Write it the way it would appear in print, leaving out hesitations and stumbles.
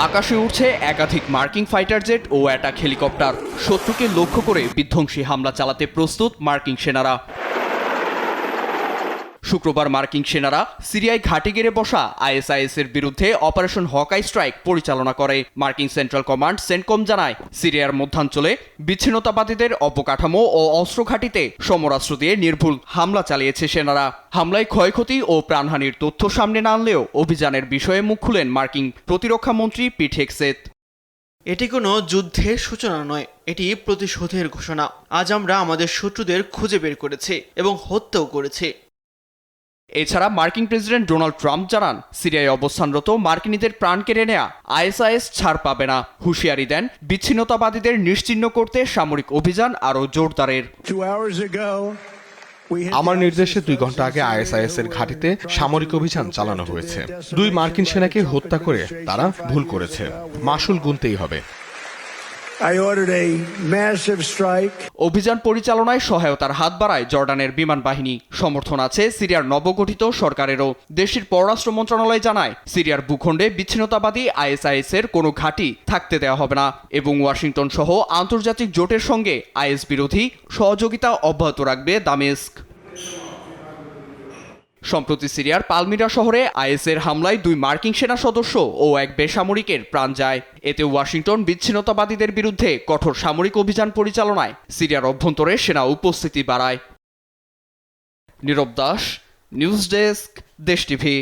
আকাশে উঠছে একাধিক মার্কিন ফাইটার জেট ও অ্যাটাক হেলিকপ্টার। শত্রুকে লক্ষ্য করে বিধ্বংসী হামলা চালাতে প্রস্তুত মার্কিন সেনারা। শুক্রবার মার্কিন সেনারা সিরিয়ায় ঘাঁটি গেড়ে বসা আইএসআইএস এর বিরুদ্ধে অপারেশন হকাই স্ট্রাইক পরিচালনা করে। মার্কিন সেন্ট্রাল কমান্ড সেন্টকম জানায়, সিরিয়ার মধ্যাঞ্চলে বিচ্ছিন্নতাবাদীদের অবকাঠামো ও অস্ত্র ঘাঁটিতে সমরাস্ত্র দিয়ে নির্ভুল হামলা চালিয়েছে সেনারা। হামলায় ক্ষয়ক্ষতি ও প্রাণহানির তথ্য সামনে না আনলেও অভিযানের বিষয়ে মুখ খুলেন মার্কিন প্রতিরক্ষা মন্ত্রী পিট হেগসেথ। এটি কোনো যুদ্ধের সূচনা নয়, এটি প্রতিশোধের ঘোষণা। আজ আমরা আমাদের শত্রুদের খুঁজে বের করেছি এবং হত্যাও করেছি। এছাড়া মার্কিন প্রেসিডেন্ট ডোনাল্ড ট্রাম্প জানান, সিরিয়ায় অবস্থানরত মার্কিনীদের প্রাণ কেড়ে নেয়া আইএসআইএস ছাড় পাবে না। হুঁশিয়ারি দেন, বিচ্ছিন্নতাবাদীদের নিশ্চিহ্ন করতে সামরিক অভিযান আরও জোরদারের। আমার নির্দেশে 2 ঘন্টা আগে আইএসআইএস এর ঘাঁটিতে সামরিক অভিযান চালানো হয়েছে। 2 মার্কিন সেনাকে হত্যা করে তারা ভুল করেছে, মাসুল গুনতেই হবে। অভিযান পরিচালনায় সহায়তার হাত বাড়ায় জর্ডানের বিমান বাহিনী। সমর্থন আছে সিরিয়ার নবগঠিত সরকারেরও। দেশটির পররাষ্ট্র মন্ত্রণালয় জানায়, সিরিয়ার ভূখণ্ডে বিচ্ছিন্নতাবাদী আইএসআইএস এর কোনো ঘাঁটি থাকতে দেওয়া হবে না এবং ওয়াশিংটন সহ আন্তর্জাতিক জোটের সঙ্গে আইএস বিরোধী সহযোগিতা অব্যাহত রাখবে দামেস্ক। সম্প্রতি সিরিয়ার পালমিরা শহরে আইএসের হামলায় 2 মার্কিন সেনা সদস্য ও এক বেসামরিকের প্রাণ যায়। এতে ওয়াশিংটন বিচ্ছিন্নতাবাদীদের বিরুদ্ধে কঠোর সামরিক অভিযান পরিচালনায় সিরিয়ার অভ্যন্তরে সেনা উপস্থিতি বাড়ায়। নীরব দাস, নিউজ ডেস্ক, দেশ টিভি।